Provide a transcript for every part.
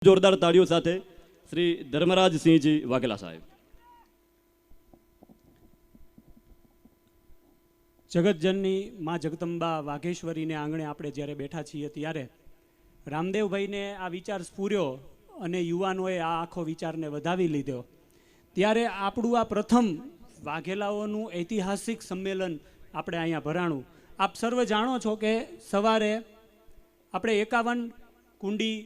જોરદાર તાળીઓ સાથે શ્રી ધર્મરાજસિંહજી વાઘેલા સાહેબ. જગતજનની માં જગદંબા વાઘેશ્વરીને આંગણે આપણે જ્યારે બેઠા છીએ ત્યારે રામદેવભાઈને આ વિચાર સ્ફૂર્યો અને યુવાનોએ આ આખો વિચારને વધાવી લીધો. ત્યારે આપણું આ પ્રથમ વાઘેલાઓનું ઐતિહાસિક સંમેલન આપણે અહીંયા ભરાણું. આપ સર્વ જાણો છો કે સવારે આપણે 51 કુંડી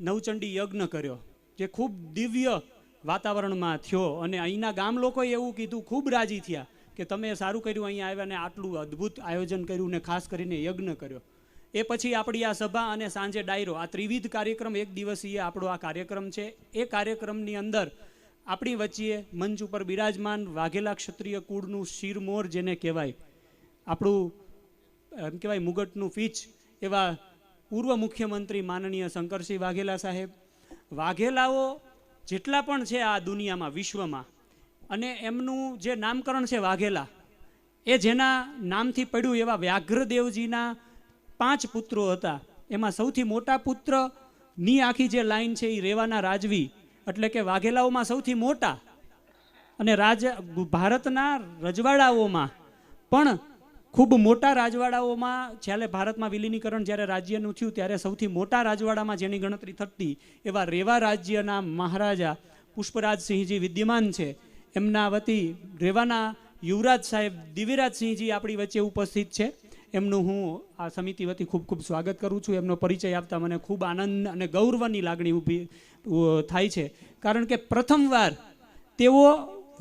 નવચંડી યજ્ઞ કર્યો, જે ખૂબ દિવ્ય વાતાવરણમાં થયો અને અહીંના ગામ લોકોએ એવું કીધું, ખૂબ રાજી થયા કે તમે સારું કર્યું, અહીંયા આવ્યા ને આટલું અદ્ભુત આયોજન કર્યું ને ખાસ કરીને યજ્ઞ કર્યો. એ પછી આપણી આ સભા અને સાંજે ડાયરો, આ ત્રિવિધ કાર્યક્રમ, એક દિવસીય આપણો આ કાર્યક્રમ છે. એ કાર્યક્રમની અંદર આપણી વચ્ચે મંચ ઉપર બિરાજમાન વાઘેલા ક્ષત્રિય કુળનું શિરમોર જેને કહેવાય, આપણું એમ કહેવાય મુગટનું ફીચ એવા પૂર્વ મુખ્યમંત્રી માનનીય શંકરસિંહ વાઘેલા સાહેબ. વાઘેલાઓ જેટલા પણ છે આ દુનિયામાં, વિશ્વમાં, અને એમનું જે નામકરણ છે વાઘેલા, એ જેના નામથી પડ્યું એવા વ્યાઘ્રદેવજીના 5 પુત્રો હતા. એમાં સૌથી મોટા પુત્રની આખી જે લાઈન છે એ રેવાના રાજવી, એટલે કે વાઘેલાઓમાં સૌથી મોટા. અને ભારતના રજવાડાઓમાં પણ ખૂબ મોટા રાજવાડાઓમાં, જ્યારે ભારતમાં વિલીનીકરણ જ્યારે રાજ્યનું થયું ત્યારે સૌથી મોટા રાજવાડામાં જેની ગણતરી થતી એવા રેવા રાજ્યના મહારાજા પુષ્પરાજસિંહજી વિદ્યમાન છે. એમના વતી રેવાના યુવરાજ સાહેબ દિવ્યરાજસિંહજી આપણી વચ્ચે ઉપસ્થિત છે. એમનું હું આ સમિતિ વતી ખૂબ ખૂબ સ્વાગત કરું છું. એમનો પરિચય આપતા મને ખૂબ આનંદ અને ગૌરવની લાગણી ઊભી થાય છે, કારણ કે પ્રથમવાર તેઓ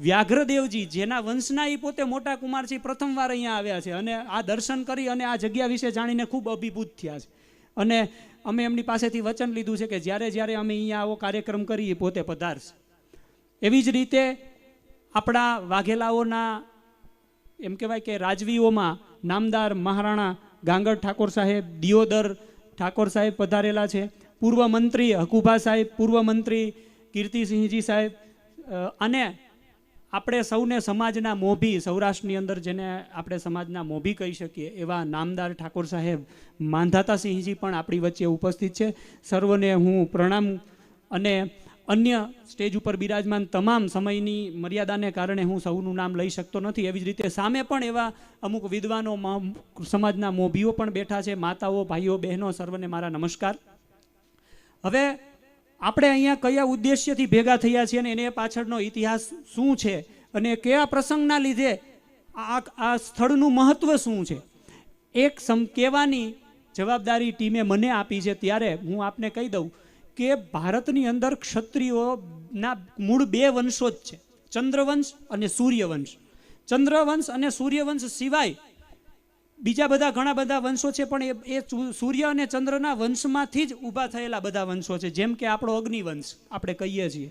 વ્યાઘ્રદેવજી, જેના વંશના એ પોતે મોટા કુમાર છે, પ્રથમવાર અહીંયા આવ્યા છે અને આ દર્શન કરી અને આ જગ્યા વિશે જાણીને ખૂબ અભિભૂત થયા છે. અને અમે એમની પાસેથી વચન લીધું છે કે જ્યારે જ્યારે અમે અહીંયા આવો કાર્યક્રમ કરીએ પોતે પધારશે. એવી જ રીતે આપણા વાઘેલાઓના એમ કહેવાય કે રાજવીઓમાં નામદાર મહારાણા ગાંગર ઠાકોર સાહેબ, દિયોદર ઠાકોર સાહેબ પધારેલા છે. પૂર્વ મંત્રી હકુભા સાહેબ, પૂર્વ મંત્રી કીર્તિસિંહજી સાહેબ, અને આપણે સૌને સમાજના મોભી, સૌરાષ્ટ્રની અંદર જેને આપણે સમાજના મોભી કહી શકીએ એવા નામદાર ઠાકોર સાહેબ માંધાતાસિંહજી પણ આપણી વચ્ચે ઉપસ્થિત છે. સર્વને હું પ્રણામ. અને અન્ય સ્ટેજ ઉપર બિરાજમાન તમામ, સમયની મર્યાદાને કારણે હું સૌનું નામ લઈ શકતો નથી. એવી જ રીતે સામે પણ એવા અમુક વિદ્વાનો, સમાજના મોભીઓ પણ બેઠા છે. માતાઓ, ભાઈઓ, બહેનો, સર્વને મારા નમસ્કાર. હવે આપણે અહીંયા કયા ઉદ્દેશ્યથી ભેગા થયા છીએ અને એને પાછળનો ઇતિહાસ શું છે અને કયા પ્રસંગના લીધે આ સ્થળનું મહત્વ શું છે, એક કહેવાની જવાબદારી ટીમે મને આપી છે. ત્યારે હું આપને કહી દઉં કે ભારતની અંદર ક્ષત્રિયોના મૂળ 2 વંશો જ છે, ચંદ્રવંશ અને સૂર્યવંશ. ચંદ્રવંશ અને સૂર્યવંશ સિવાય બીજા બધા ઘણા બધા વંશો છે, પણ એ સૂર્ય અને ચંદ્રના વંશમાંથી જ ઊભા થયેલા બધા વંશો છે. જેમ કે આપણો અગ્નિવંશ આપણે કહીએ છીએ.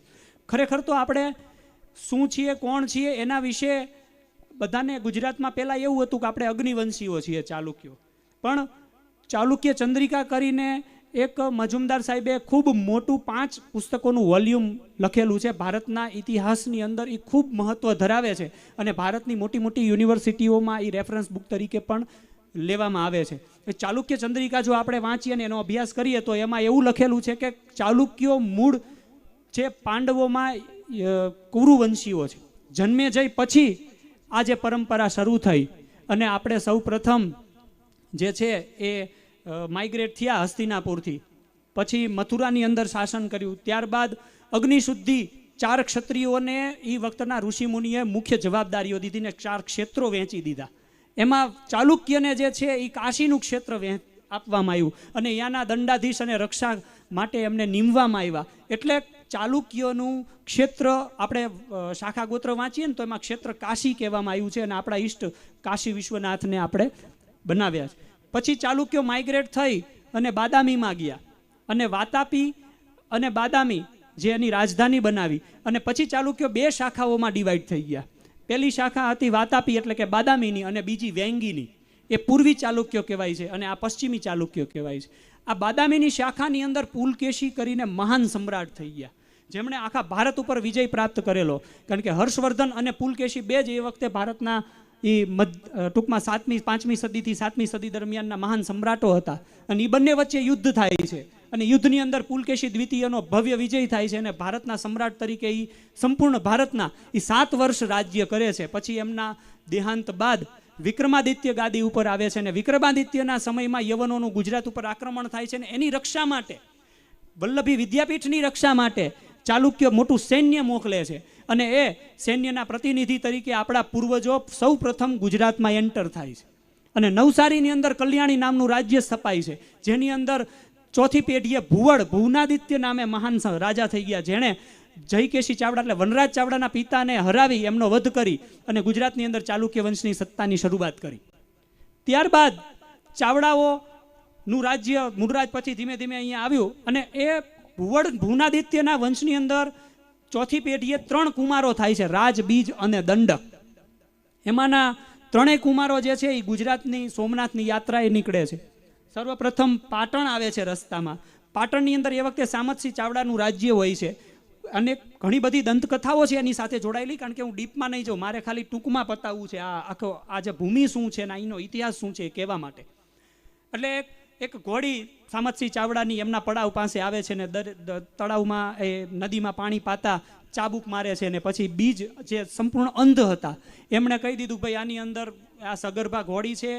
ખરેખર તો આપણે શું છીએ, કોણ છીએ, એના વિશે બધાને ગુજરાતમાં પહેલાં એવું હતું કે આપણે અગ્નિવંશીઓ છીએ, ચાલુક્યો. પણ ચાલુક્ય ચંદ્રિકા કરીને એક મજુમદાર સાહેબે ખૂબ મોટું 5 પુસ્તકોનું વોલ્યુમ લખેલું છે. ભારતના ઇતિહાસની અંદર એ ખૂબ મહત્ત્વ ધરાવે છે અને ભારતની મોટી મોટી યુનિવર્સિટીઓમાં એ રેફરન્સ બુક તરીકે પણ લેવામાં આવે છે. ચાલુક્ય ચંદ્રિકા જો આપણે વાંચીએ અને એનો અભ્યાસ કરીએ તો એમાં એવું લખેલું છે કે ચાલુક્યો મૂળ જે પાંડવોમાં કુરુવંશીઓ છે. જન્મે જઈ પછી આ જે પરંપરા શરૂ થઈ અને આપણે સૌ પ્રથમ જે છે એ માઇગ્રેટ થયા હસ્તિનાપુરથી, પછી મથુરાની અંદર શાસન કર્યું. ત્યારબાદ અગ્નિશુદ્ધિ 4 ક્ષત્રિયોને એ વખતના ઋષિમુનિએ મુખ્ય જવાબદારીઓ દીધી ને 4 ક્ષેત્રો વહેંચી દીધા. એમાં ચાલુક્યને જે છે એ કાશીનું ક્ષેત્ર આપવામાં આવ્યું અને ત્યાંના દંડાધીશ અને રક્ષા માટે એમને નીમવામાં આવ્યા. એટલે ચાલુક્યનું ક્ષેત્ર આપણે શાખા ગોત્ર વાંચીએ ને તો એમાં ક્ષેત્ર કાશી કહેવામાં આવ્યું છે અને આપણા ઈષ્ટ કાશી વિશ્વનાથને આપણે બનાવ્યા છે. પછી ચાલુક્યો માઇગ્રેટ થઈ અને બાદામીમાં ગયા અને વાતાપી અને બાદામી જે એની રાજધાની બનાવી. અને પછી ચાલુક્યો 2 શાખાઓમાં ડિવાઈડ થઈ ગયા. પહેલી શાખા હતી વાતાપી એટલે કે બાદામીની, અને બીજી વેંગીની. એ પૂર્વી ચાલુક્યો કહેવાય છે અને આ પશ્ચિમી ચાલુક્યો કહેવાય છે. આ બાદામીની શાખાની અંદર પુલકેશી કરીને મહાન સમ્રાટ થઈ ગયા, જેમણે આખા ભારત ઉપર વિજય પ્રાપ્ત કરેલો. કારણ કે હર્ષવર્ધન અને પુલકેશી 2 જ એ વખતે ભારતના એ ટૂંકમાં 5મી સદીથી 7મી સદી દરમિયાનના મહાન સમ્રાટો હતા અને એ બંને વચ્ચે યુદ્ધ થાય છે અને યુદ્ધની અંદર પુલકેશી દ્વિતીયનો ભવ્ય વિજય થાય છે અને ભારતના સમ્રાટ તરીકે એ સંપૂર્ણ ભારતના એ 7 વર્ષ રાજ્ય કરે છે. પછી એમના દેહાંત બાદ વિક્રમાદિત્ય ગાદી ઉપર આવે છે અને વિક્રમાદિત્યના સમયમાં યવનોનું ગુજરાત ઉપર આક્રમણ થાય છે અને એની રક્ષા માટે વલ્લભી વિદ્યાપીઠની રક્ષા માટે ચાલુક્ય મોટું સૈન્ય મોકલે છે અને એ સૈન્યના પ્રતિનિધિ તરીકે આપણા પૂર્વજો સૌ પ્રથમ ગુજરાતમાં એન્ટર થાય છે અને નવસારીની અંદર કલ્યાણી નામનું રાજ્ય સ્થપાય છે, જેની અંદર ચોથી પેઢીએ ભુવનાદિત્ય નામે મહાન રાજા થઈ ગયા, જેણે જયકેશી ચાવડા એટલે વનરાજ ચાવડાના પિતાને હરાવી એમનો વધ કરી અને ગુજરાતની અંદર ચાલુક્ય વંશની સત્તાની શરૂઆત કરી. ત્યારબાદ ચાવડાઓનું રાજ્ય મૂળરાજ પછી ધીમે ધીમે અહીંયા આવ્યું અને એ ભુવનાદિત્યના વંશની અંદર ચોથી પેઢીએ 3 કુમારો થાય છે, રાજ, બીજ અને દંડક. એમાંના 3 કુમારો જે છે એ ગુજરાતની સોમનાથની યાત્રાએ નીકળે છે. સર્વપ્રથમ પાટણ આવે છે રસ્તામાં. પાટણની અંદર એ વખતે સામતસિંહ ચાવડાનું રાજ્ય હોય છે અને ઘણી બધી દંતકથાઓ છે એની સાથે જોડાયેલી, કારણ કે હું ડીપમાં નહીં જાઉં, મારે ખાલી ટૂંકમાં પતાવવું છે આ જે ભૂમિ શું છે ને અહીંનો ઇતિહાસ શું છે એ કહેવા માટે. એટલે એક ઘોડી સામતસિંહ ચાવડાની એમના પડાવ પાસે આવે છે ને તળાવમાં એ નદીમાં પાણી પાતા ચાબુક મારે છે ને પછી બીજ જે સંપૂર્ણ અંધ હતા એમણે કહી દીધું ભાઈ આની અંદર આ સગર્ભા ઘોડી છે,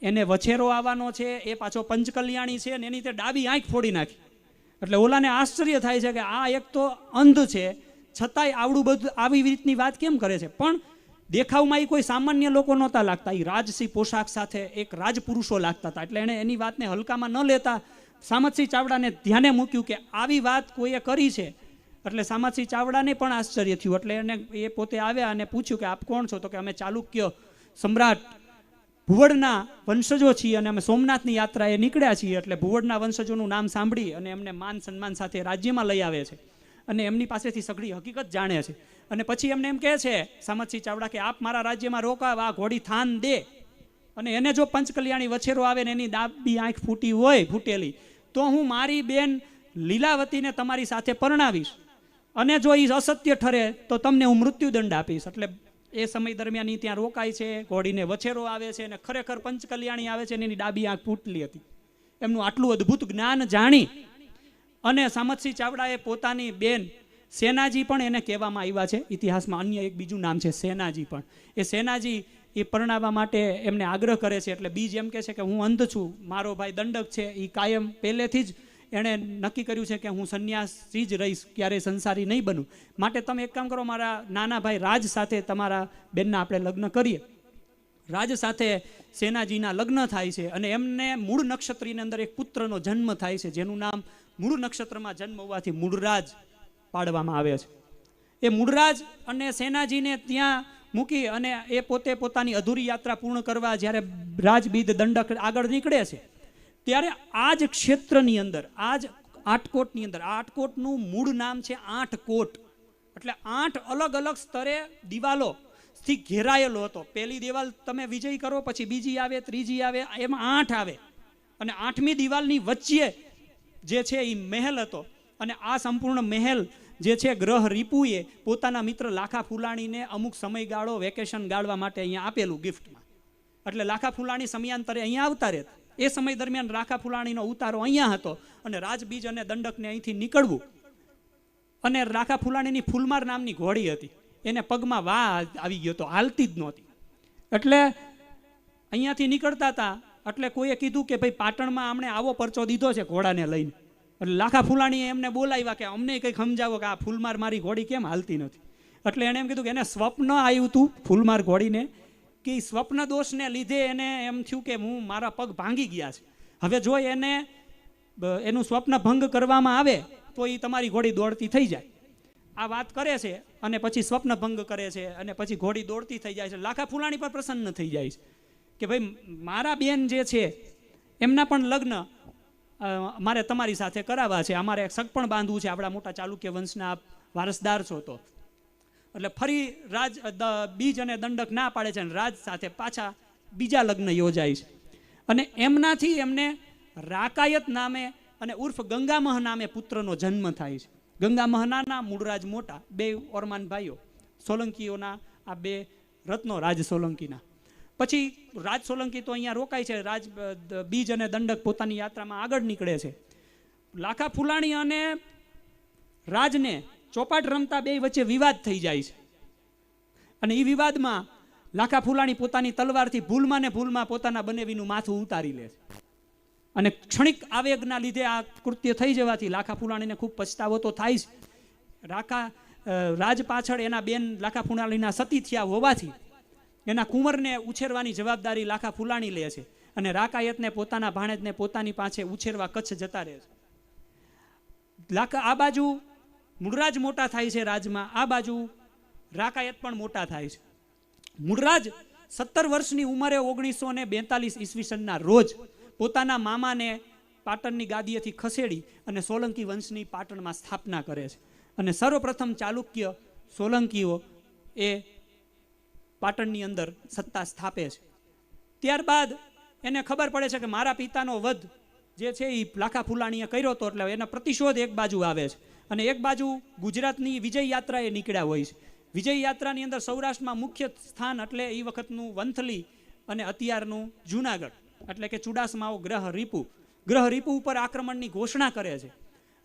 એને વછેરો આવવાનો છે, એ પાછો પંચકલ્યાણી છે અને એની તે ડાબી આંખ ફોડી નાખી. એટલે ઓલાને આશ્ચર્ય થાય છે કે આ એક તો અંધ છે છતાંય આવડું બધું આવી રીતની વાત કેમ કરે છે. પણ દેખાવમાં એ કોઈ સામાન્ય લોકો નહોતા લાગતા, એ રાજસી પોશાક સાથે એક રાજપુરુષો લાગતા હતા. એટલે એણે એની વાતને હલકામાં ન લેતા સામતસિંહ ચાવડાને ધ્યાને મૂક્યું કે આવી વાત કોઈએ કરી છે. એટલે સામતસિંહ ચાવડાને પણ આશ્ચર્ય થયું. એટલે એને એ પોતે આવ્યા અને પૂછ્યું કે આપ કોણ છો? તો કે અમે ચાલુક્ય સમ્રાટ ભુવડના વંશજો છીએ અને અમે સોમનાથની યાત્રાએ નીકળ્યા છીએ. એટલે ભુવડના વંશજોનું નામ સાંભળી અને એમને માન સન્માન સાથે રાજ્યમાં લઈ આવે છે અને એમની પાસેથી સઘળી હકીકત જાણે છે. અને પછી એમને એમ કહે છે સામતસિંહ ચાવડા કે આપ મારા રાજ્યમાં રોકાવ, આ ઘોડી થાન દે અને એને જો પંચકલ્યાણી વછેરો આવે ને એની ડાબી આંખ ફૂટી હોય ફૂટેલી તો હું મારી બેન લીલાવતીને તમારી સાથે પરણાવીશ અને જો એ અસત્ય ઠરે તો તમને હું મૃત્યુદંડ આપીશ. એટલે એ સમય દરમિયાન એ ત્યાં રોકાય છે, ઘોડીને વછેરો આવે છે અને ખરેખર પંચકલ્યાણી આવે છે અને એની ડાબી આંખ ફૂટલી હતી. એમનું આટલું અદ્ભુત જ્ઞાન જાણી અને સામતસિંહ ચાવડાએ પોતાની બેન સેનાજી પણ એને કહેવામાં આવ્યા છે ઇતિહાસમાં, અન્ય એક બીજું નામ છે સેનાજી પણ. એ સેનાજી એ પરણાવવા માટે એમને આગ્રહ કરે છે. એટલે બીજ એમ કહે છે કે હું અંધ છું, મારો ભાઈ દંડક છે એ કાયમ પહેલેથી જ એણે નક્કી કર્યું છે કે હું સંન્યાસી જ રહીશ, ક્યારેય સંસારી નહીં બનું, માટે તમે એક કામ કરો, મારા નાના ભાઈ રાજ સાથે તમારા બેનના આપણે લગ્ન કરીએ. રાજ સાથે સેનાજીના લગ્ન થાય છે અને એમને મૂળ નક્ષત્રની અંદર એક પુત્રનો જન્મ થાય છે, જેનું નામ મૂળ નક્ષત્રમાં જન્મ હોવાથી મૂળરાજ પાડવામાં આવે છે. એ મૂળરાજ અને સેનાજીને ત્યાં મૂકી અને એ પોતે પોતાની અધૂરી યાત્રા પૂર્ણ કરવા જ્યારે રાજબીદ દંડક આગળ નીકળે છે ત્યારે આ જ ક્ષેત્રની અંદર, આ જ આટકોટની અંદર, આટકોટનું મૂળ નામ છે આઠકોટ. એટલે 8 અલગ અલગ સ્તરે દિવાલોથી ઘેરાયેલો હતો. પહેલી દિવાલ તમે વિજય કરો, પછી બીજી આવે, ત્રીજી આવે, એમાં 8 આવે અને 8મી દિવાલની વચ્ચે જે છે એ મહેલ હતો. અને આ સંપૂર્ણ મહેલ જે છે ગ્રહ રીપુએ પોતાના મિત્ર લાખા ફુલાણીને અમુક સમયગાળો વેકેશન ગાળવા માટે અહીંયા આપેલું ગિફ્ટમાં. એટલે લાખા ફુલાણી સમયાંતરે અહીંયા આવતા રહેતા. એ સમય દરમિયાન લાખા ફુલાણીનો ઉતારો અહીંયા હતો અને રાજબીજ અને દંડકને અહીંથી નીકળવું. અને લાખા ફુલાણીની ફૂલમાર નામની ઘોડી હતી, એને પગમાં વા આવી ગયો હતો, હાલતી જ નહોતી. એટલે અહીંયાથી નીકળતા હતા એટલે કોઈએ કીધું કે ભાઈ પાટણમાં અમને આવો પરચો દીધો છે ઘોડાને લઈને. એટલે લાખા ફુલાણીએ એમને બોલાવ્યા કે અમને કંઈક સમજાવો કે આ ફૂલમાર મારી ઘોડી કેમ હાલતી નથી. એટલે એણે એમ કીધું કે એને સ્વપ્ન આવ્યું હતું ફૂલમાર ઘોડીને, કે સ્વપ્ન દોષને લીધે એને એમ થયું કે હું મારા પગ ભાંગી ગયા છે, હવે જો એને એનું સ્વપ્ન ભંગ કરવામાં આવે તો એ તમારી ઘોડી દોડતી થઈ જાય. આ વાત કરે છે અને પછી સ્વપ્ન ભંગ કરે છે અને પછી ઘોડી દોડતી થઈ જાય છે. લાખા ફુલાણી પર પ્રસન્ન થઈ જાય છે કે ભાઈ મારા બેન જે છે એમના પણ લગ્ન મારે તમારી સાથે કરાવવા છે, અમારે એક સગપણ બાંધવું છે, આપણા મોટા ચાલુક્ય વંશના વારસદાર છો. તો એટલે ફરી રાજ બીજ અને દંડક ના પાડે છે અને રાજ સાથે પાછા બીજા લગ્ન યોજાય છે. અને એમનાથી એમને રાકાયત નામે અને ઉર્ફ ગંગામહ નામે પુત્રનો જન્મ થાય છે. ગંગામહ નાના, મૂળરાજ મોટા, 2 ઓરમાન ભાઈઓ, સોલંકીઓના આ 2 રત્નો રાજ સોલંકીના. પછી રાજ સોલંકી તો અહીંયા રોકાય છે, રાજ બીજ અને દંડક પોતાની યાત્રામાં આગળ નીકળે છે. લાખા ફુલાણી અને રાજને ચોપાટ રમતા બે વચ્ચે વિવાદ થઈ જાય છે અને એ વિવાદમાં લાખા ફુલાણી પોતાની તલવારથી ભૂલમાં ને ભૂલમાં પોતાના બનેવીનું માથું ઉતારી લે છે અને ક્ષણિક આવેગના લીધે આ કૃત્ય થઈ જવાથી લાખા ફુલાણીને ખૂબ પછતાવો તો થાય છે. રાજ પાછળ એના બેન લાખા ફુલાણીના સતી થયા હોવાથી એના કુંવરને ઉછેરવાની જવાબદારી લાખા ફુલાણી લે છે અને રાકાયતને પોતાના ભાણેજને પોતાની પાસે ઉછેરવા કચ્છ જતા રહે છે. આ બાજુ મૂળરાજ મોટા થાય છે રાજમાં, આ બાજુ રાકાયત પણ મોટા થાય છે. મૂળરાજ 17 વર્ષની ઉંમરે 1942 ઈસવીસનના રોજ પોતાના મામાને પાટણની ગાદીએથી ખસેડી અને સોલંકી વંશની પાટણમાં સ્થાપના કરે છે અને સર્વપ્રથમ ચાલુક્ય સોલંકીઓ એ પાટણની અંદર સત્તા સ્થાપે છે. ત્યારબાદ એને ખબર પડે છે કે મારા પિતાનો વધ જે છે એ લાખા ફુલાણીએ કર્યો હતો, એટલે એના પ્રતિશોધ એક બાજુ આવે છે અને એક બાજુ ગુજરાતની વિજય યાત્રા એ નીકળ્યા હોય છે. વિજય યાત્રાની અંદર સૌરાષ્ટ્રમાં મુખ્ય સ્થાન એટલે એ વખતનું વંથલી અને અત્યારનું જુનાગઢ એટલે કે ચુડાસમાઓ ગ્રહ રીપુ ઉપર આક્રમણની ઘોષણા કરે છે.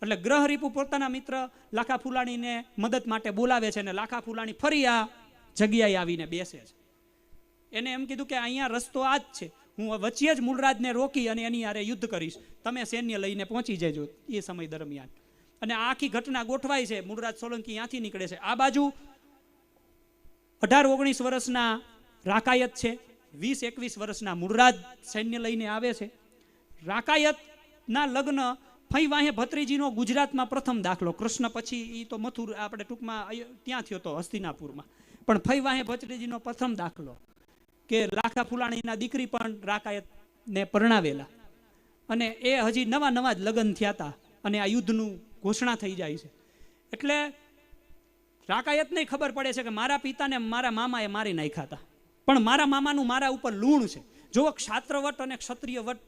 એટલે ગ્રહ રીપુ પોતાના મિત્ર લાખા ફુલાણીને મદદ માટે બોલાવે છે અને લાખા ફુલાણી ફરી આ જગ્યાએ આવીને બેસે છે. એને એમ કીધું કે અહીંયા રસ્તો આ જ છે, હું વચ્ચે જ મૂળરાજને રોકી અને એની હારે યુદ્ધ કરીશ, તમે સૈન્ય લઈને પહોંચી જજો એ સમય દરમિયાન. અને આ આખી ઘટના ગોઠવાય છે. મૂળરાજ સોલંકી ત્યાંથી નીકળે છે. આ બાજુ 18-19 વર્ષના રાકાયત છે, 20-21 વર્ષના મૂળરાજ સૈન્ય લઈને આવે છે. રાકાયતના લગ્ન ફઈ વાહે ભત્રીજીનો ગુજરાતમાં પ્રથમ દાખલો, કૃષ્ણ પછી એ તો મથુર આપણે ટૂંકમાં ત્યાં થયો હતો હસ્તિનાપુરમાં, પણ ફઈ વાહે ભત્રીજીનો પ્રથમ દાખલો કે લાખા ફુલાણીના દીકરી પણ રાકાયતને પરણાવેલા અને એ હજી નવા જ લગ્ન થયા હતા અને આ યુદ્ધનું ઘોષણા થઈ જાય છે. એટલે રાકાયતને ખબર પડે છે કે મારા પિતાને મારા મામાએ મારી નાખ્યા હતા, પણ મારા મામાનું મારા ઉપર લૂણ છે. જો ક્ષાત્રવટ અને ક્ષત્રિય વટ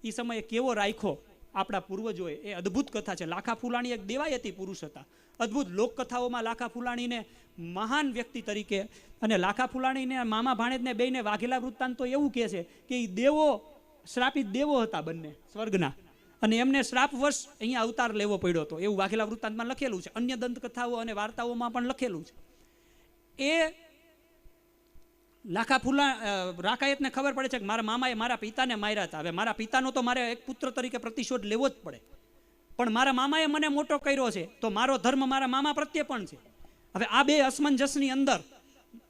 એ સમયે કેવો રાખ્યો આપણા પૂર્વજોએ, એ અદ્ભુત કથા છે. લાખા ફુલાણી એક દેવાયતી પુરુષ હતા. અદ્ભુત લોકકથાઓમાં લાખા ફુલાણીને મહાન વ્યક્તિ તરીકે અને લાખા ફુલાણીને મામા ભાણેજને બેયને વાઘેલા વૃત્તાંત તો એવું કહે છે કે એ દેવો, શ્રાપિત દેવો હતા બંને સ્વર્ગના, અને એમને શ્રાપવશ અહીંયા અવતાર લેવો પડ્યો હતો, એવું વાઘેલા વૃત્તાંતમાં લખેલું છે. અન્ય દંતકથાઓ અને વાર્તાઓમાં પણ લખેલું છે. એ રાકાયતને ખબર પડે છે કે મારા મામાએ મારા પિતાને માર્યા હતા, હવે મારા પિતાનો તો મારે એક પુત્ર તરીકે પ્રતિશોધ લેવો જ પડે, પણ મારા મામાએ મને મોટો કર્યો છે તો મારો ધર્મ મારા મામા પ્રત્યે પણ છે. હવે આ બે અસમંજસની અંદર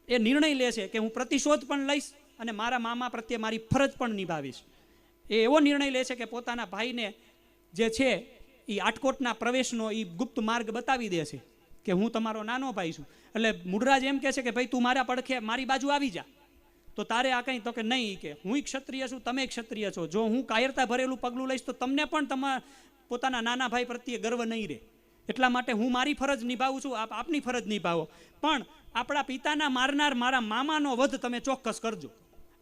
એ નિર્ણય લે છે કે હું પ્રતિશોધ પણ લઈશ અને મારા મામા પ્રત્યે મારી ફરજ પણ નિભાવીશ. એ એવો નિર્ણય લે છે કે પોતાના ભાઈને જે છે એ આટકોટના પ્રવેશનો એ ગુપ્ત માર્ગ બતાવી દે છે કે હું તમારો નાનો ભાઈ છું. એટલે મૂળરાજ એમ કહે છે કે ભાઈ તું મારા પડખે મારી બાજુ આવી જા, તો તારે આ કંઈ, તો કે નહીં, કે હું ક્ષત્રિય છું, તમે ક્ષત્રિય છો, જો હું કાયરતા ભરેલું પગલું લઈશ તો તમને પણ તમારા પોતાના નાના ભાઈ પ્રત્યે ગર્વ નહીં રહે, એટલા માટે હું મારી ફરજ નિભાવું છું, આપ આપની ફરજ નિભાવો, પણ આપણા પિતાના મારનાર મારા મામાનો વધ તમે ચોક્કસ કરજો,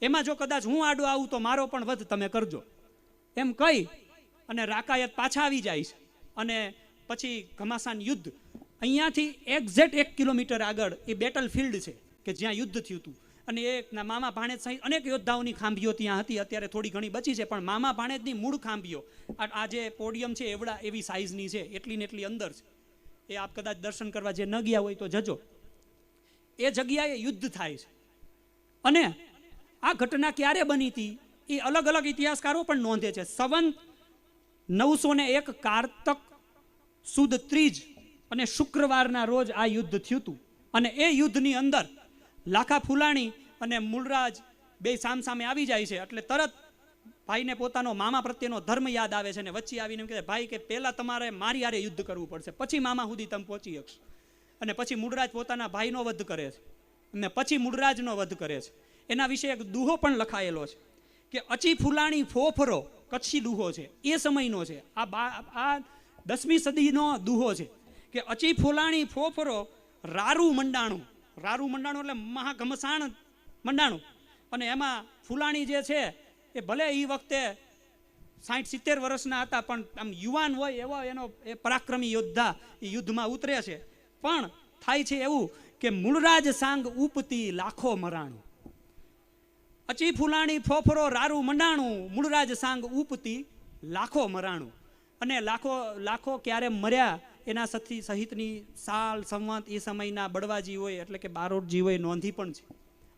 એમાં જો કદાચ હું આડો આવું તો મારો પણ વધ તમે કરજો. એમ કહી અને રાકાયત પાછા આવી જાય છે અને પછી ઘમાસાન યુદ્ધ, અહીંયાથી એક્ઝેક્ટ 1 કિલોમીટર આગળ એ બેટલ ફિલ્ડ છે કે જ્યાં યુદ્ધ થયું હતું અને એ મામા ભાણેજ સહિત અનેક યોદ્ધાઓની ખાંભીઓ ત્યાં હતી. અત્યારે થોડી ઘણી બચી છે, પણ મામા ભાણેજની મૂળ ખાંભીઓ આ જે પોડિયમ છે એવી સાઇઝની છે, એટલી ને એટલી અંદર છે. એ આપ કદાચ દર્શન કરવા જે ન ગયા હોય તો જજો. એ જગ્યાએ યુદ્ધ થાય છે અને આ ઘટના ક્યારે બની હતી એ અલગ અલગ ઇતિહાસકારો પણ નોંધે છે. સંવત 901 કારતક સુદ ત્રીજ અને શુક્રવારના રોજ આ યુદ્ધ થયું હતું અને એ યુદ્ધની અંદર લાખા ફુલાણી અને મૂળરાજ બે સામસામે આવી જાય છે. એટલે તરત ભાઈને પોતાનો મામા પ્રત્યેનો ધર્મ યાદ આવે છે અને વચ્ચે આવીને એમ કહે ભાઈ કે પહેલાં તમારે મારી હારે યુદ્ધ કરવું પડશે, પછી મામા સુધી તમે પહોંચી શકશો. અને પછી મૂળરાજ પોતાના ભાઈનો વધ કરે છે અને પછી મૂળરાજનો વધ કરે છે. એના વિશે એક દુહો પણ લખાયેલો છે કે અચી ફુલાણી ફોફરો, કચ્છી દુહો છે, એ સમયનો છે. આ 10મી સદીનો દુહો છે કે અચી ફુલાણી ફોફરો રારું મંડાણું. રારું મંડાણું એટલે મહાઘમસાણ મંડાણું. અને એમાં ફુલાણી જે છે એ ભલે એ વખતે 60-70 વર્ષના હતા, પણ આમ યુવાન હોય એવો એનો એ પરાક્રમી યોદ્ધા એ યુદ્ધમાં ઉતરે છે. પણ થાય છે એવું કે મૂળરાજ સાંગ ઉપતી લાખો મરાણું. અચી ફુલાણી ફોફરો રારું મંડાણું, મૂળરાજ સાંગ ઉપતી લાખો મરાણું. અને લાખો લાખો ક્યારે મર્યા એના સહિતની સાલ સંવત એ સમયના બળવાજી હોય એટલે કે બારોટજી હોય નોંધી પણ છે.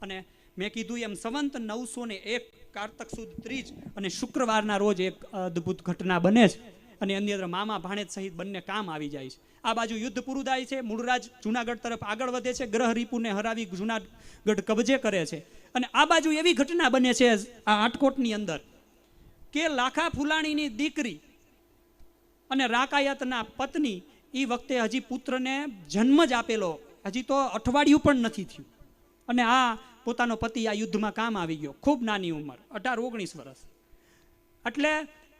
અને મેં કીધું એમ સંવંત 901 કારતક સુદ 30 અને શુક્રવારના રોજ એક અદ્ભુત ઘટના બને છે અને એની અંદર મામા ભાણેજ સહિત બંને કામ આવી જાય છે. આ બાજુ યુદ્ધ પૂરું થાય છે, મૂળરાજ જુનાગઢ તરફ આગળ વધે છે, ગ્રહ રીપુને હરાવી જુનાગઢ કબજે કરે છે. અને આ બાજુ એવી ઘટના બને છે આ આટકોટની અંદર કે લાખા ફુલાણીની દીકરી અને રાકાયતના પત્ની એ વખતે હજી પુત્રને જન્મ જ આપેલો, હજી તો અઠવાડિયું પણ નથી થયું, અને આ પોતાનો પતિ આ યુદ્ધમાં કામ આવી ગયો, ખૂબ નાની ઉંમર 18-19 વર્ષ. એટલે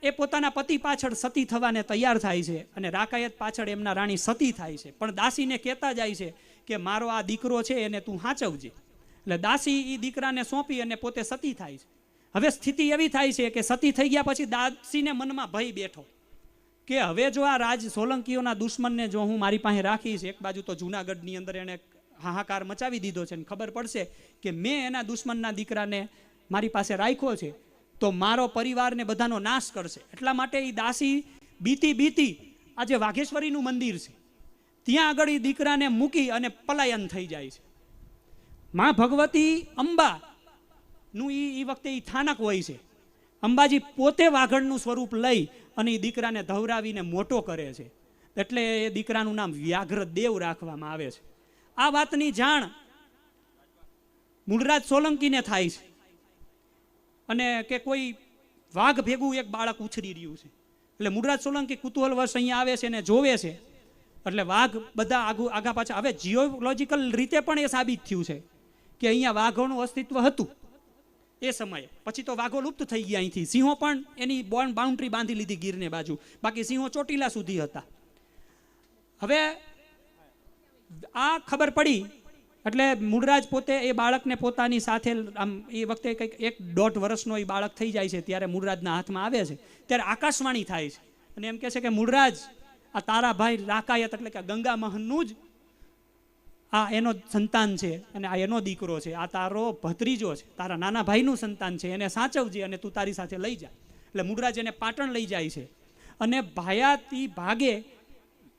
એ પોતાના પતિ પાછળ સતી થવાને તૈયાર થાય છે અને રાકાયત પાછળ એમના રાણી સતી થાય છે. પણ દાસીને કહેતા જાય છે કે મારો આ દીકરો છે એને તું સાચવજે. એટલે દાસી એ દીકરાને સોંપી અને પોતે સતી થાય છે. હવે સ્થિતિ એવી થાય છે કે સતી થઈ ગયા પછી દાસીને મનમાં ભય બેઠો કે હવે જો આ રાજ સોલંકીઓના દુશ્મનને જો હું મારી પાસે રાખીશ, એક બાજુ તો જુનાગઢની અંદર એને હાહાકાર મચાવી દીધો છે, ખબર પડશે કે મેં એના દુશ્મનના દીકરાને મારી પાસે રાખ્યો છે તો મારો પરિવારને બધાનો નાશ કરશે. એટલા માટે એ દાસી બીતી આ જે વાઘેશ્વરીનું મંદિર છે ત્યાં આગળ એ દીકરાને મૂકી અને પલાયન થઈ જાય છે. માં ભગવતી અંબાનું એ વખતે એ થાનક હોય છે. અંબાજી પોતે વાઘણનું સ્વરૂપ લઈ અને એ દીકરાને ધવરાવીને મોટો કરે છે. એટલે એ દીકરાનું નામ વ્યાઘ્રદેવ રાખવામાં આવે છે. આ વાતની જાણ મૂળરાજ સોલંકીને થાય છે અને કે કોઈ વાઘ ભેગું એક બાળક ઉછરી રહ્યું છે. એટલે મૂળરાજ સોલંકી કુતૂહલવશ અહીંયા આવે છે અને જોવે છે. એટલે વાઘ બધા આગા પાછા. હવે જીઓલોજીકલ રીતે પણ એ સાબિત થયું છે કે અહીંયા વાઘોનું અસ્તિત્વ હતું એ સમયે. પછી તો વાઘો લુપ્ત થઈ ગયા અહીંથી. સિંહો પણ એની બાઉન્ડ્રી બાંધી લીધી ગીરને બાજુ, બાકી સિંહો ચોટીલા સુધી હતા. હવે આ ખબર પડી એટલે મૂળરાજ પોતે એ બાળકને પોતાની સાથે આમ એ વખતે કંઈક 1-1.5 વર્ષનો એ બાળક થઈ જાય છે ત્યારે મૂળરાજના હાથમાં આવે છે. ત્યારે આકાશવાણી થાય છે અને એમ કહે છે કે મૂળરાજ આ તારા ભાઈ રાકાયત એટલે કે ગંગા મહનનું જ આ એનો સંતાન છે અને આ એનો દીકરો છે, આ તારો ભત્રીજો છે, તારા નાના ભાઈનું સંતાન છે, એને સાચવજે અને તું તારી સાથે લઈ જા. એટલે મૂળરાજ એને પાટણ લઈ જાય છે અને ભાયાતી ભાગે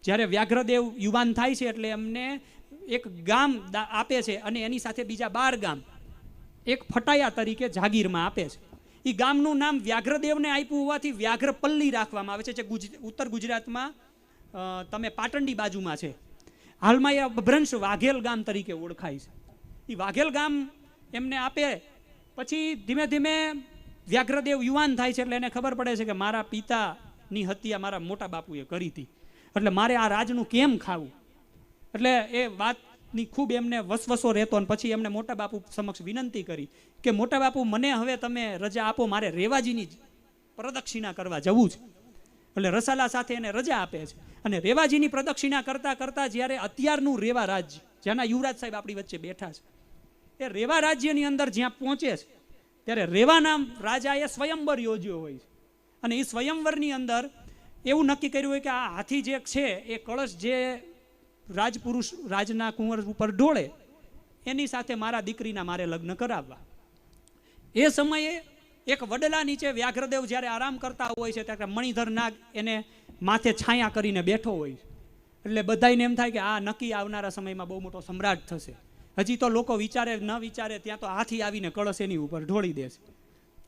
જ્યારે વ્યાઘ્રદેવ યુવાન થાય છે એટલે એમને એક ગામ આપે છે અને એની સાથે બીજા 12 ગામ એક ફટાયા તરીકે જાગીરમાં આપે છે. એ ગામનું નામ વ્યાઘ્રદેવને આપ્યું હોવાથી વ્યાઘ્રપલ્લી રાખવામાં આવે છે, જે ઉત્તર ગુજરાતમાં તમે પાટણની બાજુમાં છે. હાલમાં એ અભ્રંશ વાઘેલ ગામ તરીકે ઓળખાય છે. એ વાઘેલ ગામ એમને આપે પછી ધીમે ધીમે વ્યાઘ્રદેવ યુવાન થાય છે એટલે એને ખબર પડે છે કે મારા પિતાની હત્યા મારા મોટા બાપુએ કરી હતી, એટલે મારે આ રાજનું કેમ ખાવું. એટલે એ વાતની ખૂબ એમને વસવસો રહેતો અને પછી એમને મોટા બાપુ સમક્ષ વિનંતી કરી કે મોટા બાપુ મને હવે તમે રજા આપો, મારે રેવાજીની પ્રદક્ષિણા કરવા જવું છે. એટલે રસાલા સાથે એને રજા આપે છે અને રેવાજીની પ્રદક્ષિણા કરતા કરતા જ્યારે અત્યારનું રેવા રાજ્ય જેના યુવરાજ સાહેબ આપણી વચ્ચે બેઠા છે એ રેવા રાજ્યની અંદર જ્યાં પહોંચે છે ત્યારે રેવાના રાજાએ સ્વયંવર યોજ્યો હોય છે અને એ સ્વયંવરની અંદર એવું નક્કી કર્યું હોય કે આ હાથી જે છે એ કળશ જે રાજપુરુષ રાજના કુંવર ઉપર ઢોળે એની સાથે મારા દીકરીના મારે લગ્ન કરાવવા. એ સમયે એક વડલા નીચે વ્યાઘ્રદેવ જ્યારે આરામ કરતા હોય છે ત્યારે મણિધર નાગ એને માથે છાયા કરીને બેઠો હોય છે. એટલે બધાને એમ થાય કે આ નક્કી આવનારા સમયમાં બહુ મોટો સમ્રાટ થશે. હજી તો લોકો વિચારે ન વિચારે ત્યાં તો હાથી આવીને કળશ એની ઉપર ઢોળી દે છે.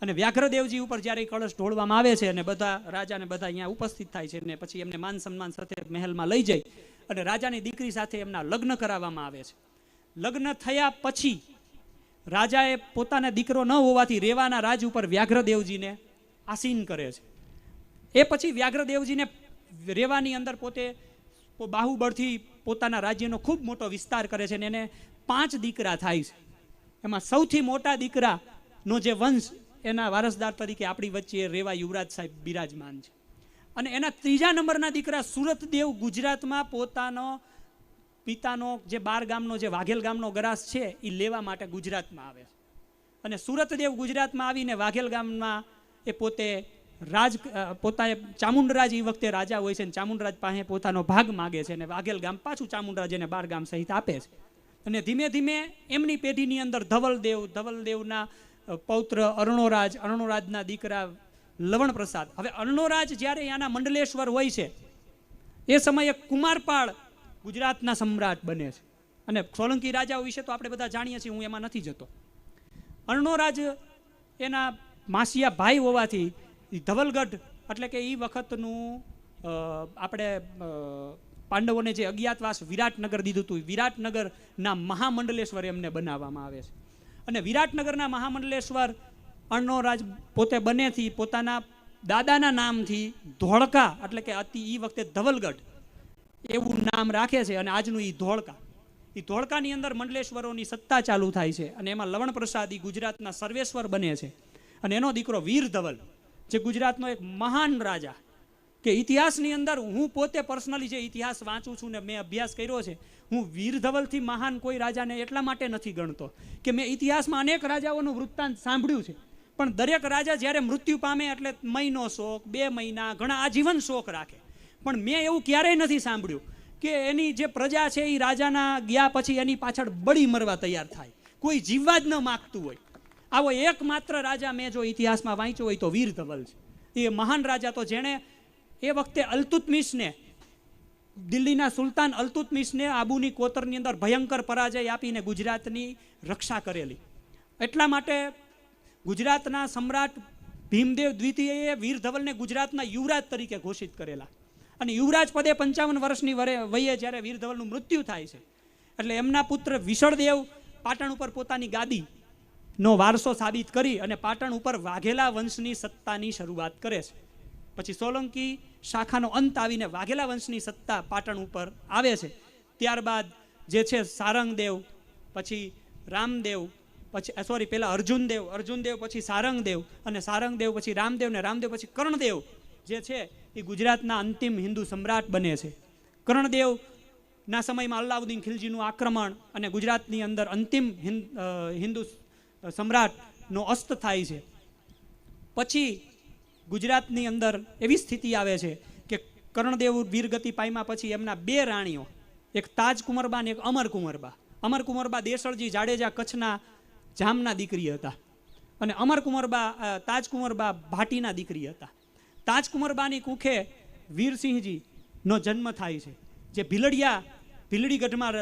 અને વ્યાઘ્રદેવજી ઉપર જ્યારે કળશ ઢોળવામાં આવે છે અને બધા રાજાને બધા અહીંયા ઉપસ્થિત થાય છે ને પછી એમને માન સન્માન સાથે મહેલમાં લઈ જાય અને રાજાની દીકરી સાથે એમના લગ્ન કરાવવામાં આવે છે. લગ્ન થયા પછી રાજાએ પોતાના દીકરો ન હોવાથી રેવાના રાજ ઉપર વ્યાઘ્રદેવજીને આસીન કરે છે. એ પછી વ્યાઘ્રદેવજીને રેવાની અંદર પોતે બાહુબળથી પોતાના રાજ્યનો ખૂબ મોટો વિસ્તાર કરે છે અને એને 5 દીકરા થાય છે. એમાં સૌથી મોટા દીકરાનો જે વંશ એના વારસદાર તરીકે આપણી વચ્ચે રેવા યુવરાજ સાહેબ બિરાજમાન છે. અને એના 3જા નંબરના દીકરા સુરતદેવ ગુજરાતમાં પોતાનો પિતાનો જે 12 ગામનો જે વાઘેલ ગામનો ગ્રાસ છે એ લેવા માટે ગુજરાતમાં આવે છે. અને સુરતદેવ ગુજરાતમાં આવીને વાઘેલ ગામમાં એ પોતે પોતાએ ચામુંડરાજ એ વખતે રાજા હોય છે અને ચામુંડરાજ પાસે પોતાનો ભાગ માગે છે અને વાઘેલ ગામ પાછું ચામુંડરાજ એને 12 ગામ સહિત આપે છે. અને ધીમે ધીમે એમની પેઢીની અંદર ધવલદેવના પૌત્ર અરણોરાજના દીકરા લવણ પ્રસાદ. હવે અર્ણોરાજ જ્યારે અહીંયાના મંડલેશ્વર હોય છે એ સમયે કુમારપાળ ગુજરાતના સમ્રાટ બને છે. અને સોલંકી રાજાઓ વિશે તો આપણે બધા જાણીએ છીએ, હું એમાં નથી જતો. અર્ણોરાજ એના માસિયા ભાઈ હોવાથી ધવલગઢ એટલે કે એ વખતનું આપણે પાંડવોને જે અજ્ઞાતવાસ વિરાટનગર દીધું હતું, વિરાટનગરના મહામંડલેશ્વર એમને બનાવવામાં આવે છે. અને વિરાટનગરના મહામંડલેશ્વર અર્ણોરાજ પોતે બનેથી પોતાના દાદાના નામથી ધોળકા એટલે કે એ વખતે ધવલગઢ એવું નામ રાખે છે. અને આજનું એ ધોળકાની અંદર મંડલેશ્વરોની સત્તા ચાલુ થાય છે. અને એમાં લવણ પ્રસાદ એ ગુજરાતના સર્વેશ્વર બને છે. અને એનો દીકરો વીર ધવલ જે ગુજરાતનો એક મહાન રાજા, કે ઇતિહાસની અંદર હું પોતે પર્સનલી જે ઇતિહાસ વાંચું છું ને મેં અભ્યાસ કર્યો છે, હું વીર ધવલથી મહાન કોઈ રાજાને એટલા માટે નથી ગણતો કે મેં ઇતિહાસમાં અનેક રાજાઓનું વૃત્તાંત સાંભળ્યું છે. પણ દરેક રાજા જ્યારે મૃત્યુ પામે એટલે મહિનો શોક, 2 મહિના, ઘણા આજીવન શોક રાખે. પણ મેં એવું ક્યારેય નથી સાંભળ્યું કે એની જે પ્રજા છે એ રાજાના ગયા પછી એની પાછળ બળી મરવા તૈયાર થાય, કોઈ જીવવા જ ન માગતું હોય. આવો એકમાત્ર રાજા મેં જો ઇતિહાસમાં વાંચ્યો હોય તો વીર ધવલ છે. એ મહાન રાજા તો જેણે એ વખતે અલ્તુત્મિશને, દિલ્હીના સુલતાન અલ્તુત્મિશને આબુની કોતરની અંદર ભયંકર પરાજય આપીને ગુજરાતની રક્ષા કરેલી. એટલા માટે ગુજરાતના સમ્રાટ ભીમદેવ દ્વિતીયએ વીર ધવલને ગુજરાતના યુવરાજ તરીકે ઘોષિત કરેલા. અને યુવરાજ પદે 55 વર્ષની વયે જ્યારે વીર ધવલનું મૃત્યુ થાય છે એટલે એમના પુત્ર વિશળદેવ પાટણ ઉપર પોતાની ગાદીનો વારસો સાબિત કરી અને પાટણ ઉપર વાઘેલા વંશની સત્તાની શરૂઆત કરે છે. પછી સોલંકી શાખાનો અંત આવીને વાઘેલા વંશની સત્તા પાટણ ઉપર આવે છે. ત્યારબાદ જે છે સારંગદેવ, પછી રામદેવ, પછી પહેલા અર્જુનદેવ પછી સારંગદેવ, અને સારંગદેવ પછી રામદેવ, ને રામદેવ પછી કર્ણદેવ જે છે એ ગુજરાતના અંતિમ હિન્દુ સમ્રાટ બને છે. કર્ણદેવના સમયમાં અલ્લાઉદ્દીન ખિલજીનું આક્રમણ અને ગુજરાતની અંદર અંતિમ હિન્દુ સમ્રાટનો અસ્ત થાય છે. પછી ગુજરાતની અંદર એવી સ્થિતિ આવે છે કે કર્ણદેવ વીરગતિ પામ્યા પછી એમના 2 રાણીઓ, એક તાજકુંવરબા અને એક અમરકુંવરબા. અમરકુંવરબા દેસળજી જાડેજા કચ્છના જામના દીકરી હતા, અને તાજકુંવરબા ભાટીના દીકરી હતા. તાજકુંવરબાની કુખે વીરસિંહજીનો જન્મ થાય છે, જે ભીલડીગઢમાં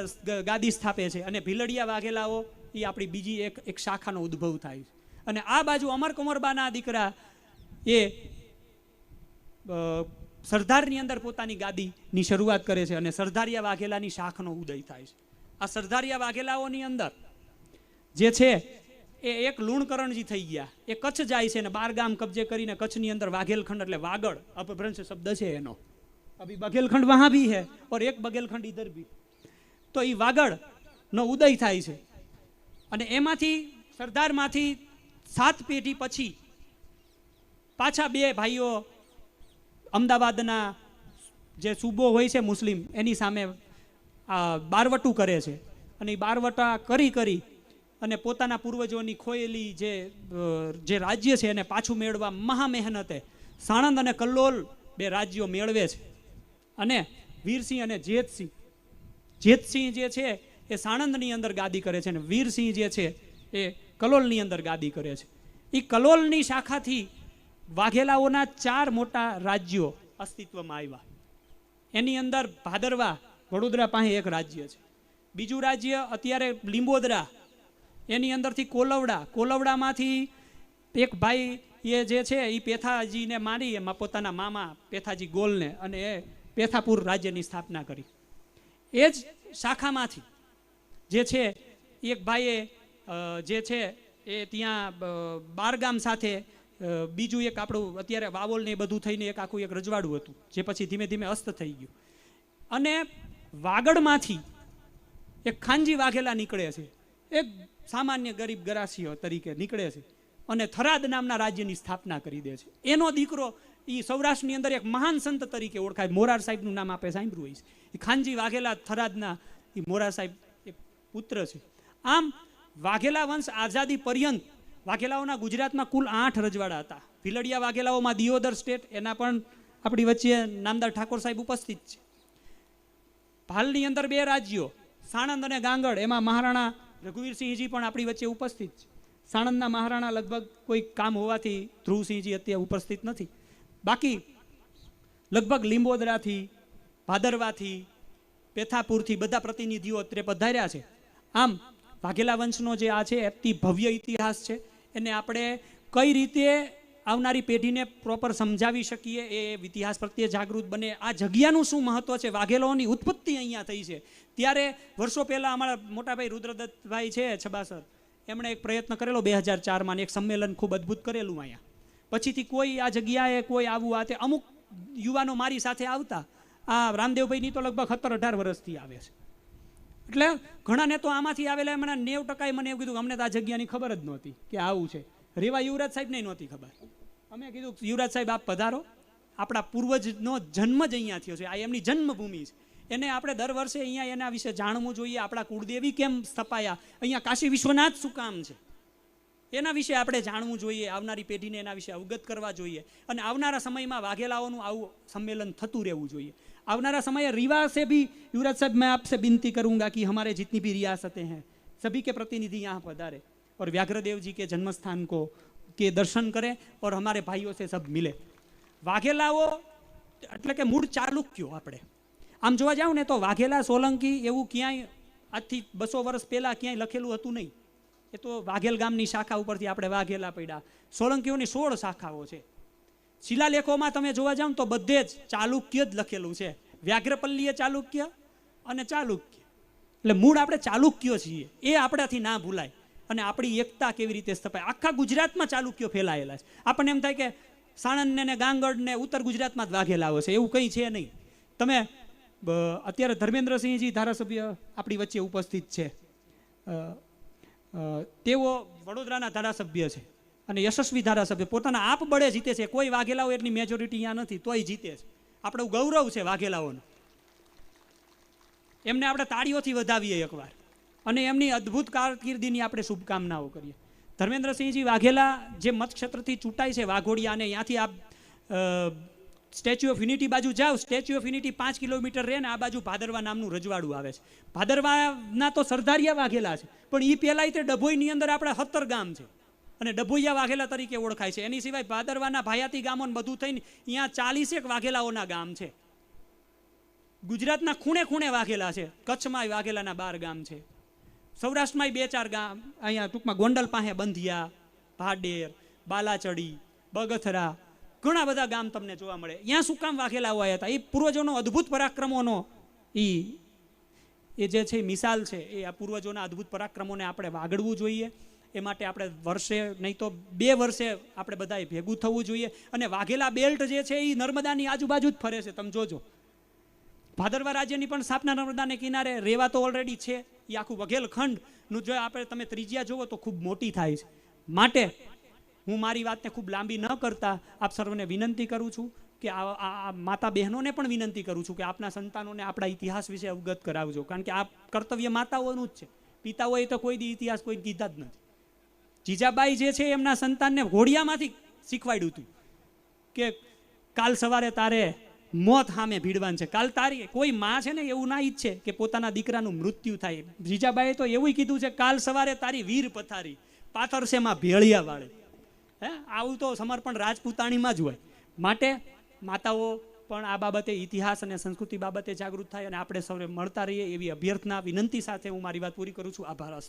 ગાદી સ્થાપે છે. અને ભીલડિયા વાઘેલાઓ એ આપણી બીજી એક શાખાનો ઉદ્ભવ થાય છે. અને આ બાજુ અમરકુંવરબાના દીકરા એ સરદારની અંદર પોતાની ગાદીની શરૂઆત કરે છે અને સરદારિયા વાઘેલાની શાખનો ઉદય થાય છે. આ સરદારિયા વાઘેલાઓની અંદર જે છે એ એક લુણકરણજી થઈ ગયા, એ કચ્છ જાય છે અને 12 ગામ કબજે કરીને કચ્છની અંદર વાઘેલખંડ એટલે વાગડ અપભ્રંશ શબ્દ છે એનો. અભી બઘેલખંડ વહાં ભી હૈ ઓર એક બઘેલખંડ ઇધર ભી. તો એ વાગડનો ઉદય થાય છે. અને એમાંથી સરદારમાંથી 7 પેઢી પછી પાછા 2 ભાઈઓ અમદાવાદના જે સૂબો હોય છે મુસ્લિમ એની સામે બારવટું કરે છે. અને એ બારવટા કરી અને પોતાના પૂર્વજોની ખોયેલી જે રાજ્ય છે એને પાછું મેળવવા મહા મહેનતે સાણંદ અને કલ્લોલ 2 રાજ્યો મેળવે છે. અને વીરસિંહ અને જેતસિંહ જે છે એ સાણંદની અંદર ગાદી કરે છે, અને વીરસિંહ જે છે એ કલોલની અંદર ગાદી કરે છે. એ કલોલની શાખાથી વાઘેલાઓના 4 મોટા રાજ્યો અસ્તિત્વમાં આવ્યા. એની અંદર ભાદરવા વડોદરા પાસે એક રાજ્ય છે. બીજું રાજ્ય અત્યારે લીંબોદરા, એની અંદરથી કોલવડામાંથી એક ભાઈ એ જે છે એ પેથાજીને મારી એમાં પોતાના મામા પેથાજી ગોલને, અને એ પેથાપુર રાજ્યની સ્થાપના કરી. એ જ શાખામાંથી જે છે એક ભાઈએ જે છે એ ત્યાં 12 ગામ સાથે બીજું એક આપણું અત્યારે વાવોલ ને એ બધું થઈને એક આખું એક રજવાડું હતું, જે પછી ધીમે ધીમે અસ્ત થઈ ગયું. અને વાગડમાંથી એક ખાનજી વાઘેલા નીકળે છે, એક સામાન્ય ગરીબ ગરાસીઓ તરીકે નીકળે છે, અને થરાદ નામના રાજ્યની સ્થાપના કરી દે છે. એનો દીકરો એ સૌરાષ્ટ્રની અંદર એક મહાન સંત તરીકે ઓળખાય, મોરાર સાહેબનું નામ આપણે સાંભળ્યું હોય છે. એ ખાનજી વાઘેલા થરાદના એ મોરાર સાહેબ એક પુત્ર છે. આમ વાઘેલા વંશ આઝાદી પર્યંત વાઘેલાઓના ગુજરાતમાં કુલ 8 રજવાડા હતા. ભીલડિયા વાઘેલાઓમાં દિયોદર સ્ટેટ, એના પણ આપણી વચ્ચે નામદાર ઠાકોર સાહેબ ઉપસ્થિત છે. ભાલની અંદર 2 રાજ્યો સાણંદ અને ગાંગડ, એમાં મહારાણા રઘુવીરસિંહજી પણ આપણી વચ્ચે ઉપસ્થિત છે. સાણંદના મહારાણા લગભગ કોઈ કામ હોવાથી ધ્રુવસિંહજી અત્યારે ઉપસ્થિત નથી. બાકી લગભગ લીંબોદરાથી, ભાદરવાથી, પેથાપુરથી બધા પ્રતિનિધિઓ અત્રે પધાર્યા છે. આમ વાઘેલા વંશનો જે આ છે અતિ ભવ્ય ઇતિહાસ છે, એને આપણે કઈ રીતે આવનારી પેઢીને પ્રોપર સમજાવી શકીએ, એ ઇતિહાસ પ્રત્યે જાગૃત બને. આ જગ્યાનું શું મહત્વ છે, વાઘેલાઓની ઉત્પત્તિ અહીંયા થઈ છે. ત્યારે વર્ષો પહેલાં અમારા મોટાભાઈ રુદ્રદત્તભાઈ છે છબાસર, એમણે એક પ્રયત્ન કરેલો 2004માં, એક સંમેલન ખૂબ અદ્ભુત કરેલું અહીંયા. પછીથી કોઈ આ જગ્યાએ કોઈ આવું આ તે અમુક યુવાનો મારી સાથે આવતા. આ રામદેવભાઈની તો લગભગ 17-18 વર્ષથી આવે છે. એટલે ઘણાને તો આમાંથી આવેલા મને 90% મને એવું કીધું કે અમને તો આ જગ્યાની ખબર જ નહોતી કે આવું છે. રેવા યુવરાજ સાહેબને નહોતી ખબર. અમે કીધું યુવરાજ સાહેબ આપ પધારો, આપણા પૂર્વજનો જન્મ જ અહીંયા થયો છે, આ એમની જન્મભૂમિ છે. એને આપણે દર વર્ષે અહીંયા એના વિશે જાણવું જોઈએ. આપણા કુળદેવી કેમ સ્થપાયા, અહીંયા કાશી વિશ્વનાથ શું કામ છે, એના વિશે આપણે જાણવું જોઈએ. આવનારી પેઢીને એના વિશે અવગત કરવા જોઈએ. અને આવનારા સમયમાં વાઘેલાઓનું આવું સંમેલન થતું રહેવું જોઈએ. આવનારા समय रीवा से भी युवराज साहब मैं आपसे विनती करूंगा कि हमारे जितनी भी रियासतें हैं सभी के प्रतिनिधि यहाँ पधारे और व्याघ्रदेव जी के जन्म स्थान को के दर्शन करें और हमारे भाइयों से सब मिले. વાઘેલાઓ એટલે કે મૂળ ચાલુક્યો. આપણે આમ જોવા જાવ ને તો વાઘેલા સોલંકી એવું ક્યાંય આજથી 200 વર્ષ પહેલાં ક્યાંય લખેલું હતું નહીં. એ તો વાઘેલ ગામની શાખા ઉપરથી આપણે વાઘેલા પડ્યા. સોલંકીઓની 16 શાખાઓ છે. શિલાલેખોમાં તમે જોવા જાવ તો બધે જ ચાલુક્ય જ લખેલું છે. વ્યાઘ્રપલ્લીય ચાલુક્ય અને ચાલુક્ય, એટલે મૂળ આપણે ચાલુક્યો છીએ, એ આપણાથી ના ભૂલાય. અને આપણી એકતા કેવી રીતે સ્થપાય. આખા ગુજરાતમાં ચાલુક્યો ફેલાયેલા છે. આપણને એમ થાય કે સાણંદ ને ગાંગડ ને ઉત્તર ગુજરાતમાં જ વાઘેલાઓ છે, એવું કંઈ છે નહીં. તમે અત્યારે ધર્મેન્દ્રસિંહજી ધારાસભ્ય આપણી વચ્ચે ઉપસ્થિત છે. તેઓ વડોદરાના ધારાસભ્ય છે અને યશસ્વી ધારાસભ્ય, પોતાના આપ બળે જીતે છે. કોઈ વાઘેલાઓ એટલી મેજોરિટી અહીંયા નથી તોય જીતે છે. આપણું ગૌરવ છે વાઘેલાઓનું. એમને આપણે તાળીઓથી વધાવીએ એકવાર અને એમની અદ્ભુત કારકિર્દીની આપણે શુભકામનાઓ કરીએ. ધર્મેન્દ્રસિંહજી વાઘેલા જે મતક્ષેત્રથી ચૂંટાય છે વાઘોડિયા, અને ત્યાંથી આપ સ્ટેચ્યુ ઓફ યુનિટી બાજુ જાઓ. સ્ટેચ્યુ ઓફ યુનિટી 5 કિલોમીટર રહે ને આ બાજુ ભાદરવા નામનું રજવાડું આવે છે. ભાદરવાના તો સરદારિયા વાઘેલા છે, પણ એ પહેલાંય તે ડભોઈની અંદર આપણા 17 ગામ છે અને ડભોઈયા વાઘેલા તરીકે ઓળખાય છે. એની સિવાય ભાદરવાના ભાયાતી ગામો બધું થઈને અહીંયા 41 વાઘેલાઓના ગામ છે. ગુજરાતના ખૂણે ખૂણે વાઘેલા છે. કચ્છમાં વાઘેલાના 12 ગામ છે. સૌરાષ્ટ્રમાં 2-4 ગામ, અહીંયા ટૂંકમાં ગોંડલ પાસે બંધિયા, ભાડેર, બાલાચડી, બગથરા, ઘણા બધા ગામ તમને જોવા મળે. અહીંયા શું કામ વાઘેલાઓ આવ્યા હતા? એ પૂર્વજોનો અદ્ભુત પરાક્રમોનો એ જે છે મિસાલ છે. એ આ પૂર્વજોના અદ્ભુત પરાક્રમોને આપણે વાગડવું જોઈએ. એ માટે આપણે વર્ષે નહીં તો 2 વર્ષે આપણે બધાએ ભેગું થવું જોઈએ. અને વાઘેલા બેલ્ટ જે છે એ નર્મદાની આજુબાજુ જ ફરે છે. તમે જોજો, ભાદરવા રાજ્યની પણ સ્થાપના નર્મદાને કિનારે. રેવા તો ઓલરેડી છે. એ આખું વઘેલ ખંડનું જો આપણે તમે ત્રિજ્યા જુઓ તો ખૂબ મોટી થાય છે. માટે હું મારી વાતને ખૂબ લાંબી ન કરતા આપ સર્વને વિનંતી કરું છું કે આ માતા બહેનોને પણ વિનંતી કરું છું કે આપના સંતાનોને આપણા ઇતિહાસ વિશે અવગત કરાવજો. કારણ કે આ કર્તવ્ય માતાઓનું જ છે. પિતાઓએ તો કોઈ દી ઇતિહાસ કોઈ કીધા જ નથી. જીજાબાઈ જે છે એમના સંતાનને ઘોડિયામાંથી શીખવાડ્યું હતું કે કાલ સવારે તારે મોત સામે ભીડવાનું છે. કાલ તારી કોઈ માં છે ને એવું ના ઈચ્છે કે પોતાના દીકરાનું મૃત્યુ થાય. જીજાબાઈએ તો એવું કીધું છે કાલ સવારે તારી વીર પથારી પાથરસેમાં ભેળિયા વાળે. આવું તો સમર્પણ રાજપૂતાણીમાં જ હોય. માટે માતાઓ પણ આ બાબતે ઇતિહાસ અને સંસ્કૃતિ બાબતે જાગૃત થાય અને આપણે સૌને મળતા રહીએ એવી અભ્યર્થના વિનંતી સાથે હું મારી વાત પૂરી કરું છું. આભાર.